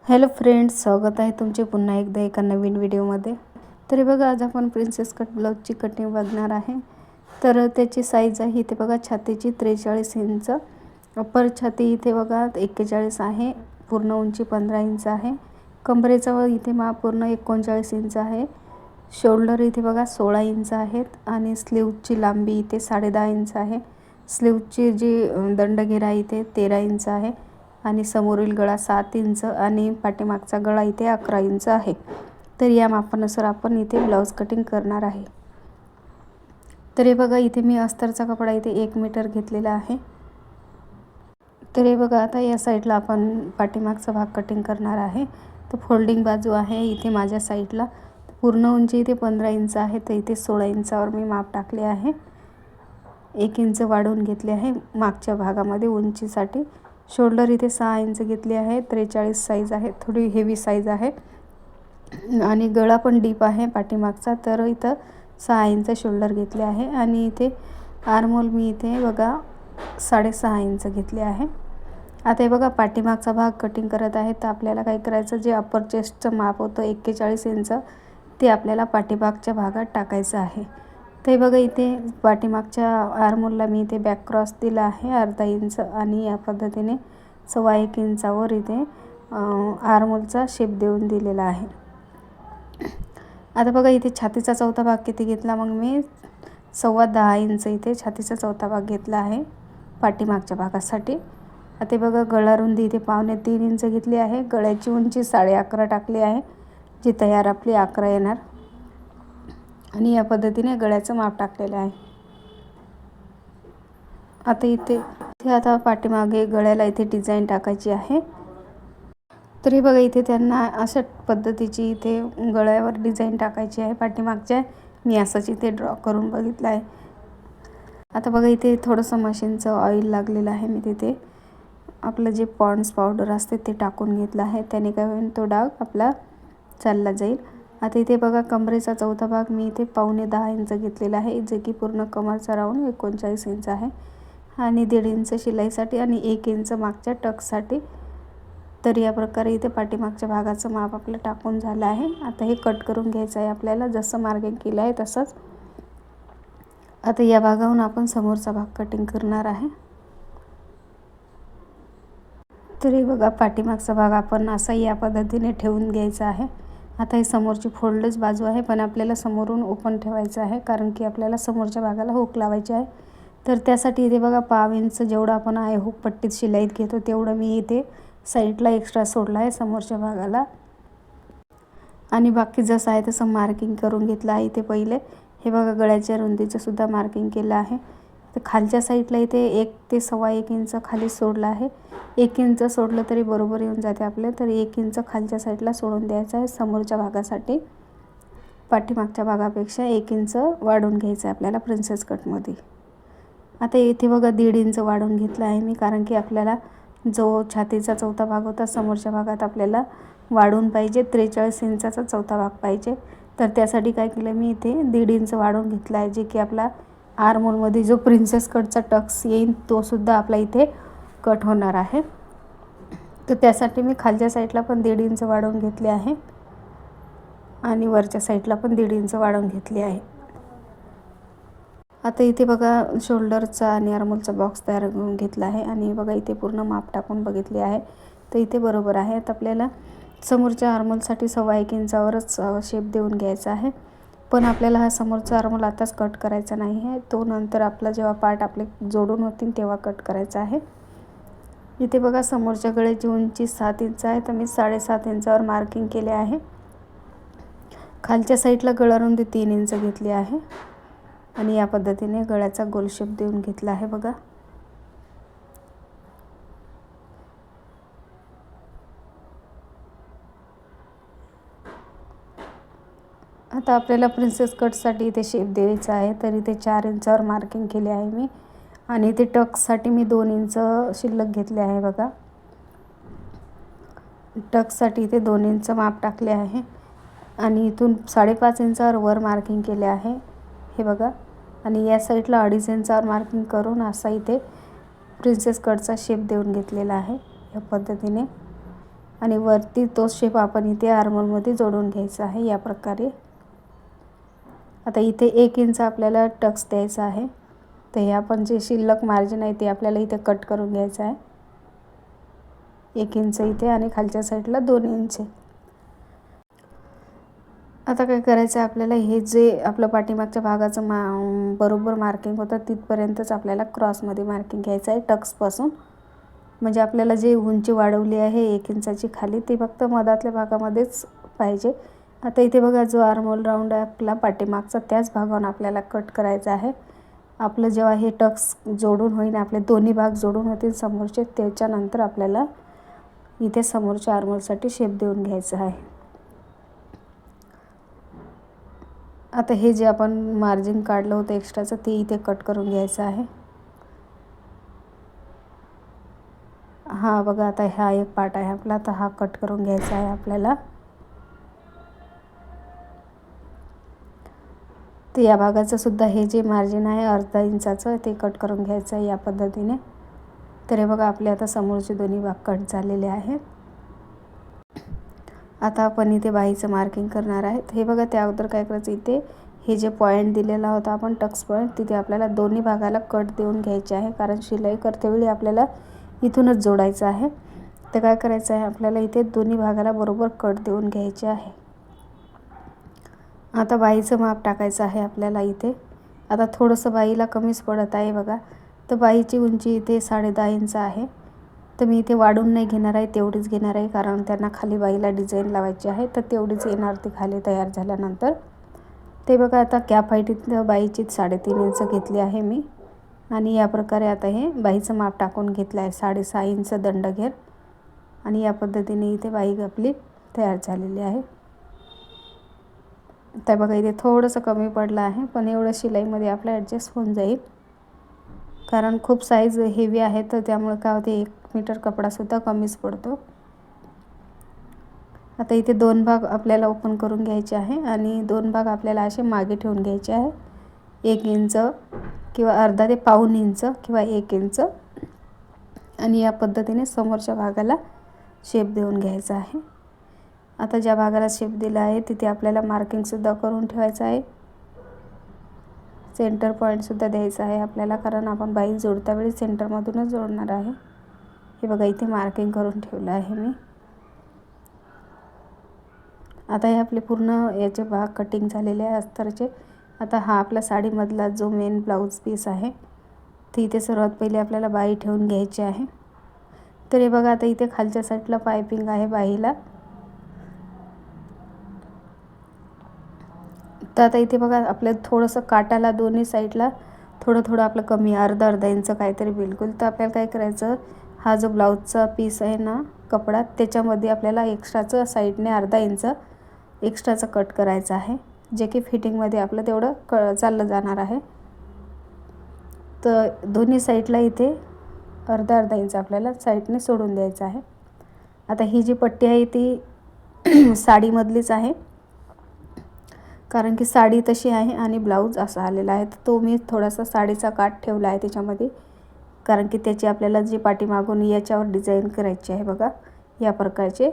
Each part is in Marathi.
हॅलो फ्रेंड्स, स्वागत आहे तुमचे पुन्हा एकदा एका नवीन व्हिडिओमध्ये। तर बघा, आज आपण प्रिन्सेस कट ब्लाउजची कटिंग बघणार आहे। तर त्याची साईज आहे इथे बघा, छातीची 43 इंच, अप्पर छाती इथे बघा 41 आहे, पूर्ण उंची 15 इंच आहे, कंबरेचा इथे माप पूर्ण 39 इंच आहे, शोल्डर इथे बघा 16 इंच आहेत आणि स्लीवची लांबी इथे 10.5 इंच आहे, स्लीवची जी दंडघेरा इथे 13 इंच आहे आणि समोरील गळा 7 इंच आणि पाठीमागचा गळा इथे 11 इंच आहे। तर या मापानुसार आपण इथे ब्लाउज कटिंग करणार आहे। तर हे बघा, इथे मी अस्तरचा कपडा इथे 1 मीटर घेतलेला आहे। तर हे बघा, आता या साईडला आपण पाठीमागचा भाग कटिंग करणार आहे। तर फोल्डिंग बाजू आहे इथे माझ्या साईडला, पूर्ण उंची इथे 15 इंच आहे, तर इथे 16 इंचावर मी माप टाकले आहे। 1 इंच वाढवून घेतले आहे मागच्या भागामध्ये उंचीसाठी। शोल्डर इथे 6 इंच घेतले आहे, 43 साईज आहे, थोडी हेवी साईज आहे आणि गळा पण डीप आहे पाठीमागचा, तर इथं 6 इंच शोल्डर घेतले आहे आणि इथे आर्महोल मी इथे बघा 6.5 इंच घेतले आहे। आता हे बघा, पाठीमागचा भाग कटिंग करत आहे, तर आपल्याला काय करायचं, जे अप्पर चेस्टचं माप होतं 41 इंच, ते आपल्याला पाठीमागच्या भागात टाकायचं आहे। ते बघा, इथे पाठीमागच्या आर्महोलला मी इथे बॅक क्रॉस दिला आहे अर्धा इंच आणि या पद्धतीने 1.25 इंचावर इथे आर्महोलचा शेप देऊन दिलेला आहे। आता बघा, इथे छातीचा चौथा भाग किती घेतला, मग मी 10.25 इंच इथे छातीचा चौथा भाग घेतला आहे पाठीमागच्या भागासाठी। आता बघा, गळा रुंदी इथे 3.25 इंच घेतली आहे, गळ्याची उंची 11.5 टाकली आहे, जी तयार आपली 11 येणार आणि या पद्धतीने गळ्याचं माप टाकलेलं आहे। आता इथे आता पाठीमागे गळ्याला इथे डिझाईन टाकायची आहे। तर हे बघा, इथे त्यांना अशा पद्धतीची इथे गळ्यावर डिझाईन टाकायची आहे पाठीमागच्या, मी असंच इथे ड्रॉ करून बघितलं आहे। आता बघा, इथे थोडंसं मशीनचं ऑइल लागलेलं आहे, मी तिथे आपलं जे पॉन्ड्स पावडर असते ते टाकून घेतलं आहे, त्याने काय होईल, तो डाग आपला चालला जाईल। आता इथे बघा, कमरेचा चौथा भाग मी इथे 10.25 इंच घेतलेला आहे, जे की पूर्ण कमरचा राऊंड 39 इंच आहे आणि 1.5 इंच शिलाईसाठी आणि 1 इंच मागच्या टक्ससाठी। तर या प्रकारे इथे पाठीमागच्या भागाचं माप आपलं टाकून झालं आहे। आता हे कट करून घ्यायचं आहे आपल्याला, जसं मार्किंग केलं आहे तसंच। आता या भागावरून आपण समोरचा भाग कटिंग करणार आहे। तर हे बघा, पाठीमागचा भाग आपण असा या पद्धतीने ठेवून घ्यायचा आहे। आता ही समोरची फोल्डच बाजू आहे, पण आपल्याला समोरून ओपन ठेवायचं आहे, कारण की आपल्याला समोरच्या भागाला हुक लावायची आहे। तर त्यासाठी इथे बघा, 1/2 इंच जेवढं आपण आहे हुक पट्टीत शिलाईत घेतो तेवढं मी इथे साईडला एक्स्ट्रा सोडला आहे समोरच्या भागाला आणि बाकी जसं आहे तसं मार्किंग करून घेतलं आहे। इथे पहिले हे बघा, गळ्याच्या रुंदीचं सुद्धा मार्किंग केलं आहे। तर खालच्या साईडला इथे 1 ते 1.25 इंच खाली सोडलं आहे, 1 इंच सोडलं तरी बरोबर येऊन जाते आपले, तर 1 इंच खालच्या साईडला सोडून द्यायचं आहे समोरच्या भागासाठी। पाठीमागच्या भागापेक्षा 1 इंच वाढवून घ्यायचं आहे आपल्याला प्रिन्सेस कटमध्ये। आता इथे बघा, 1.5 इंच वाढवून घेतला आहे मी, कारण की आपल्याला जो छातीचा चौथा भाग होता समोरच्या भागात आपल्याला वाढवून पाहिजे, 43 इंचाचा चौथा भाग पाहिजे। तर त्यासाठी काय केलं, मी इथे 1.5 इंच वाढवून घेतला आहे, जे की आपला आर्महोलमध्ये जो प्रिन्सेस कटचा टक्स येईल तो सुद्धा आपला इथे कट होणार आहे। तर त्यासाठी मी खालच्या साईडला पण 1.5 इंच वाढवून घेतले आहे आणि वरच्या साईडला पण 1.5 इंच वाढवून घेतले आहे। आता इथे बघा, शोल्डरचा आणि आर्महोलचा बॉक्स तयार करून घेतला आहे आणि बघा, इथे पूर्ण माप टाकून बघितले आहे, तर इथे बरोबर आहे। आता आपल्याला समोरच्या आर्महोलसाठी 1.25 इंचावरच शेप देऊन घ्यायचा आहे, पण आपल्याला हा समोरचा आर्महोल आताच कट करायचा नाही आहे, तो नंतर आपला जेव्हा पार्ट आपले जोडून होतील तेव्हा कट करायचा आहे। इथे बघा, समोरच्या गळ्याची उंची 7 इंच आहे, तर मी 7.5 इंचावर मार्किंग केले आहे। खालच्या साईडला गळा रुंदी 3 इंच घेतली आहे आणि या पद्धतीने गळ्याचा गोल शेप देऊन घेतला आहे बघा। आता आपल्याला प्रिन्सेस कटसाठी इथे शेप द्यायचा आहे, तर इथे 4 इंचावर मार्किंग केले आहे मी आणि इथे टक्ससाठी मी 2 इंच शिल्लक घेतले आहे बघा। टक्ससाठी इथे 2 इंच माप टाकले आहे आणि इथून 5.5 इंचावर वर मार्किंग केले आहे हे बघा, आणि या साईडला 2.5 इंचावर मार्किंग करून असा इथे प्रिन्सेस कटचा शेप देऊन घेतलेला आहे या पद्धतीने। आणि वरती तो शेप आपण इथे आर्मोलमध्ये जोडून घ्यायचा आहे या प्रकारे। आता इथे 1 इंच आपल्याला टक्स द्यायचा आहे, तर हे आपण जे शिल्लक मार्जिन आहे ते आपल्याला इथे कट करून घ्यायचं आहे। 1 इंच इथे आणि खालच्या साईडला 2 इंच। आता काय करायचं आहे आपल्याला, हे जे आपलं पाठीमागच्या भागाचं बरोबर मार्किंग होतं तिथपर्यंतच आपल्याला क्रॉसमध्ये मार्किंग घ्यायचं आहे टक्सपासून। म्हणजे आपल्याला जे उंची वाढवली आहे 1 इंचाची खाली, ती फक्त मधातल्या भागामध्येच पाहिजे। आता इथे बघा जो आर्महोल राऊंड आहे आपला पाठीमागचा, त्याच भागावर आपल्याला कट करायचा आहे। आपलं जेव्हा हे टक्स जोडून होईल, आपले दोन्ही भाग जोडून होतील समोरचे, त्याच्यानंतर आपल्याला इथे समोरच्या आर्महोलसाठी शेप देऊन घ्यायचा आहे। आता हे जे आपण मार्जिन काढलं होतं एक्स्ट्राचं, ते इथे कट करून घ्यायचं आहे। हा बघा, आता हा एक पार्ट आहे आपला, तर हा कट करून घ्यायचा आहे आपल्याला। तर या भागाचं सुद्धा हे जे मार्जिन आहे अर्धा इंचाचं, ते कट करून घ्यायचं आहे या पद्धतीने। तर हे बघा, आपले आता समोरचे दोन्ही भाग कट झालेले आहेत। आता आपण इथे बाहीचं मार्किंग करणार आहे। हे बघा, त्या अगोदर काय करायचं, इथे हे जे पॉईंट दिलेला होता आपण टक्स पॉईंट, तिथे आपल्याला दोन्ही भागाला कट देऊन घ्यायचे आहे, कारण शिलाई करतेवेळी आपल्याला इथूनच जोडायचं आहे। तर काय करायचं आहे आपल्याला, इथे दोन्ही भागाला बरोबर कट देऊन घ्यायचे आहे। आता बाहीचं माप टाकायचं आहे आपल्याला इथे। आता थोडंसं बाहीला कमीच पडत आहे बघा, तर बाहीची उंची इथे 10.5 इंच आहे। तर मी इथे वाढून नाही घेणार आहे, तेवढीच घेणार आहे, कारण त्यांना खाली बाहीला डिझाईन लावायची आहे, तर तेवढीच येणार ती खाली तयार झाल्यानंतर। ते बघा, आता कॅप हाईट इथं बाहीची 3.5 इंच घेतली आहे मी, आणि या प्रकारे आता हे बाहीचं माप टाकून घेतलं आहे 6.5 इंच दंडघेर, आणि या पद्धतीने इथे बाही आपली तयार झालेली आहे। तर बघा, इथे थोडंसं कमी पडलं आहे, पण एवढं शिलाईमध्ये आपलं ॲडजस्ट होऊन जाईल, कारण खूप साईज हेवी आहे, तर त्यामुळे काय होते 1 मीटर कपडासुद्धा कमीच पडतो। आता इथे 2 भाग आपल्याला ओपन करून घ्यायचे आहे, आणि 2 भाग आपल्याला असे मागे ठेवून घ्यायचे आहे। 1 इंच किंवा अर्धा ते पाऊण इंच किंवा 1 इंच, आणि या पद्धतीने समोरच्या भागाला शेप देऊन घ्यायचा आहे। आता ज्या भागाला शेप दिला आहे तिथे आपल्याला मार्किंगसुद्धा करून ठेवायचं आहे। सेंटर पॉईंटसुद्धा द्यायचा आहे आपल्याला, कारण आपण बाही जोडता वेळी सेंटरमधूनच जोडणार आहे। हे बघा, इथे मार्किंग करून ठेवलं आहे मी। आता हे आपले पूर्ण याचे भाग कटिंग झालेले आहे अस्तरचे। आता हा आपला साडीमधला जो मेन ब्लाऊज पीस आहे, तर इथे सर्वात पहिले आपल्याला बाही ठेवून घ्यायची आहे। तर हे बघा, आता इथे खालच्या साईडला पायपिंग आहे बाहीला। तर आता इथे बघा, आपल्या थोडंसं काटाला दोन्ही साईडला थोडं आपलं कमी, अर्धा इंच काहीतरी बिलकुल। तर आपल्याला काय करायचं, हा जो ब्लाऊजचा पीस आहे ना कपडा, त्याच्यामध्ये आपल्याला एक्स्ट्राचं साईडने अर्धा इंच एक्स्ट्राचं कट करायचं आहे, जे की फिटिंगमध्ये आपलं तेवढं चाललं जाणार आहे। तर दोन्ही साईडला इथे अर्धा इंच आपल्याला साईडने सोडून द्यायचं आहे। आता ही जी पट्टी आहे ती साडीमधलीच आहे, कारण की साडी तशी आहे आणि ब्लाऊज असा आलेला आहे। तर तो मी थोडासा साडीचा काठ ठेवला आहे त्याच्यामध्ये, कारण की त्याची आपल्याला जी पाठीमागून याच्यावर डिझाईन करायची आहे बघा या प्रकारचे,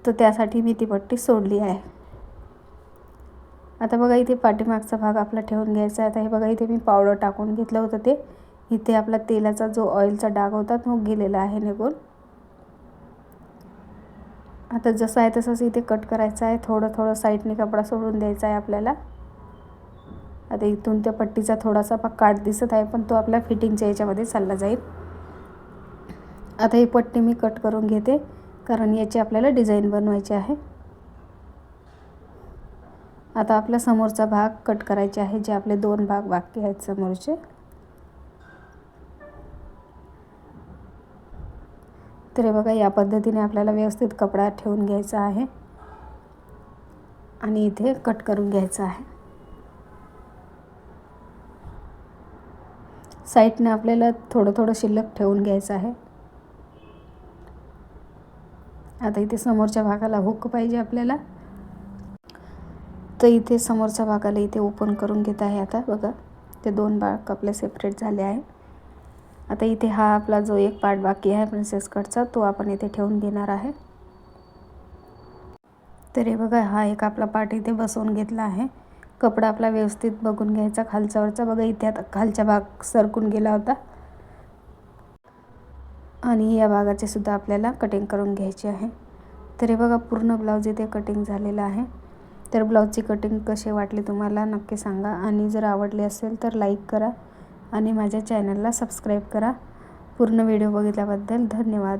तर त्यासाठी मी ती पट्टी सोडली आहे। आता बघा, इथे पाठीमागचा भाग आपला ठेवून घ्यायचा आहे। आता हे बघा, इथे मी पावडर टाकून घेतलं होतं, ते इथे आपला तेलाचा जो ऑइलचा डाग होता तो गेलेला आहे निघून। आता जसं आहे तसंच इथे कट करायचं आहे, थोडं साईडने कपडा सोडून द्यायचा आहे आपल्याला। आता इथून त्या पट्टीचा थोडासा काठ दिसत आहे, पण तो आपल्या फिटिंगच्या याच्यामध्ये चालला जाईल। आता ही पट्टी मी कट करून घेते, कारण याची आपल्याला डिझाईन बनवायची आहे। आता आपला समोरचा भाग कट करायचे आहे, जे आपले 2 भाग बाकी आहेत समोरचे। तर हे बघा, या पद्धतीने आपल्याला व्यवस्थित कपडा ठेवून घ्यायचा आहे, आणि इथे कट करून घ्यायचा आहे। साईडने आपल्याला थोडं शिल्लक ठेवून घ्यायचं आहे। आता इथे समोरच्या भागाला हुक पाहिजे आपल्याला, तर इथे समोरच्या भागाला इथे ओपन करून घेत आहे। आता बघा, ते 2 भाग आपले सेपरेट झाले आहे। आता इथे हा आपला जो एक पार्ट बाकी आहे प्रिन्सेस कटचा, तो आपण इथे ठेवून घेणार आहे। तर हे बघा, हा एक आपला पार्ट इथे बसवून घेतला आहे. कपडा आपला व्यवस्थित बघून घ्यायचा खालच्यावरचा. बघा इथे आता खालचा भाग सरकून गेला होता आणि या भागाचे सुद्धा आपल्याला कटिंग करून घ्यायची आहे. तर हे बघा, पूर्ण ब्लाऊज इथे कटिंग झालेला आहे. तर ब्लाऊजची कटिंग कशी वाटली तुम्हाला नक्की सांगा आणि जर आवडली असेल तर लाईक करा आणि माझ्या चॅनलला सबस्क्राईब करा. पूर्ण व्हिडिओ बघितल्याबद्दल धन्यवाद.